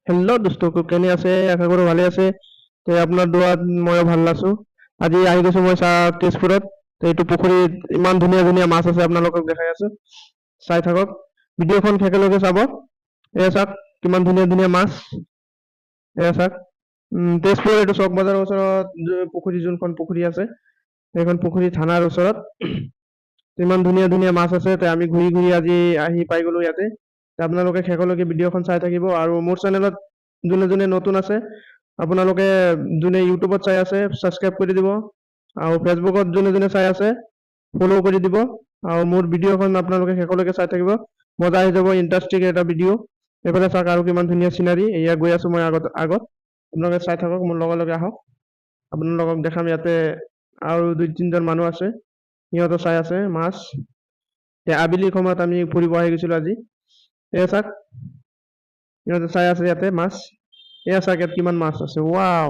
hello' দোস্ত কেনে আছে আশা কৰো ভালে আছে আপোনাৰ দোৱাত ময়ো ভাল আছো আজি আহি গৈছো মই তেজপুৰত এইটো পুখুৰীত ইমান ধুনীয়া ধুনীয়া মাছ আছে আপোনালোকক দেখাই আছো চাই থাকক ভিডিঅ'খন একেলগে চাব এয়া চাওক কিমান ধুনীয়া ধুনীয়া মাছ এয়া চাওক তেজপুৰ এইটো চক বজাৰৰ ওচৰত পুখুৰী যোনখন পুখুৰী আছে সেইখন পুখুৰী থানাৰ ওচৰত ইমান ধুনীয়া ধুনীয়া মাছ আছে আমি ঘূৰি ঘূৰি আজি আহি পাই গলো ইয়াতে আপোনালোকে শেষলৈকে ভিডিঅ'খন চাই থাকিব আৰু মোৰ চেনেলত যোনে যোনে নতুন আছে আপোনালোকে যোনে ইউটিউবত চাই আছে ছাবস্ক্ৰাইব কৰি দিব আৰু ফেচবুকত যোনে যোনে চাই আছে ফ'ল' কৰি দিব আৰু মোৰ ভিডিঅ'খন আপোনালোকে শেষলৈকে চাই থাকিব মজা আহি যাব ইণ্টাৰেষ্টিং এটা ভিডিঅ' এইফালে চাওক আৰু কিমান ধুনীয়া চিনাৰী এয়া গৈ আছো মই আগত আগত আপোনালোকে চাই থাকক মোৰ লগে লগে আহক আপোনালোকক দেখাম ইয়াতে আৰু দুই তিনিজন মানুহ আছে সিহঁতে চাই আছে মাছ আবেলি সময়ত আমি ফুৰিব আহি গৈছিলো আজি এয়া চাওক সিহঁতে চাই আছে ইয়াতে মাছ এয়া চাওক ইয়াত কিমান মাছ আছে ৱাও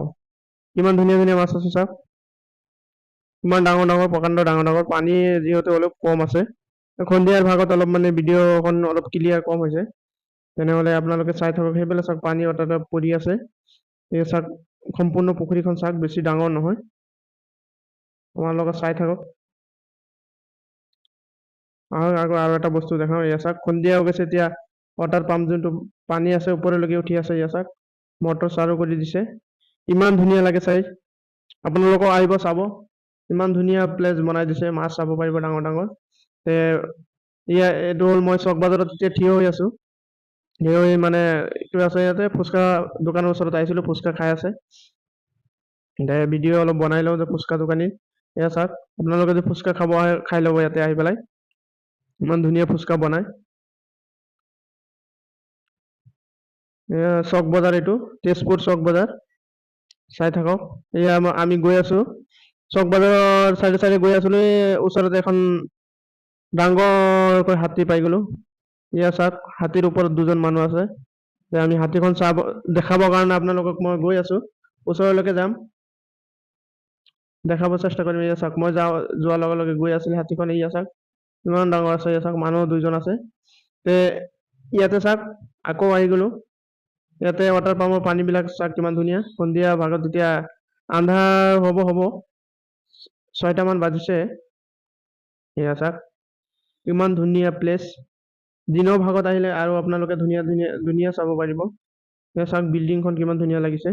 কিমান ধুনীয়া ধুনীয়া মাছ আছে চাওক ইমান ডাঙৰ ডাঙৰ প্ৰকাণ্ড ডাঙৰ ডাঙৰ পানী যিহেতু অলপ কম আছে সন্ধিয়াৰ ভাগত অলপ মানে ভিডিঅ'খন অলপ ক্লিয়াৰ কম হৈছে তেনেহ'লে আপোনালোকে চাই থাকক সেইফালে চাওক পানী অত পৰি আছে এই চাওক সম্পূৰ্ণ পুখুৰীখন চাওক বেছি ডাঙৰ নহয় আমাৰ লগত চাই থাকক আৰু এটা বস্তু দেখাওঁ এয়া চাওক সন্ধিয়া হৈ গৈছে এতিয়া ৱাটাৰ পাম্প যোনটো পানী আছে ওপৰলৈকে উঠি আছে এয়া চাওক মটৰ চালু কৰি দিছে ইমান ধুনীয়া লাগে চাই আপোনালোকক আহিব চাব ইমান ধুনীয়া প্লেচ বনাই দিছে মাছ চাব পাৰিব ডাঙৰ ডাঙৰ এইটো হ'ল মই চক বাজাৰত এতিয়া থিয় হৈ আছো থিয় হৈ মানে এইটো আছে ইয়াতে ফুচকা দোকানৰ ওচৰত আহিছিলো ফুচকা খাই আছে ভিডিঅ' অলপ বনাই লওঁ যে ফুচকা দোকানী এয়া চাওক আপোনালোকে যদি ফুচকা খাব আহে খাই ল'ব ইয়াতে আহি পেলাই ইমান ধুনীয়া ফুচকা বনায় চক বজাৰ এইটো তেজপুৰ চক বজাৰ চাই থাকক এয়া আমি গৈ আছো চক বজাৰৰ চাইডে চাইডে গৈ আছিলো ওচৰতে এখন ডাঙৰকৈ হাতী পাই গলো এয়া চাওক হাতীৰ ওপৰত দুজন মানুহ আছে আমি হাতীখন চাব দেখাবৰ কাৰণে আপোনালোকক মই গৈ আছো ওচৰলৈকে যাম দেখাব চেষ্টা কৰিম এয়া চাওক মই যোৱাৰ লগে লগে গৈ আছিলে হাতীখন এয়া চাওক ইমান ডাঙৰ আছে এয়া চাওক মানুহ দুইজন আছে ইয়াতে চাওক আকৌ আহি গলো ইয়াতে ৱাটাৰ পাম্পৰ পানীবিলাক চাওক কিমান ধুনীয়া সন্ধিয়া ভাগত যেতিয়া আন্ধাৰ হ'ব 6টামান বাজিছে এয়া চাওক ইমান ধুনীয়া প্লেচ দিনৰ ভাগত আহিলে আৰু আপোনালোকে ধুনীয়া ধুনীয়া ধুনীয়া চাব পাৰিব এয়া চাওক বিল্ডিংখন কিমান ধুনীয়া লাগিছে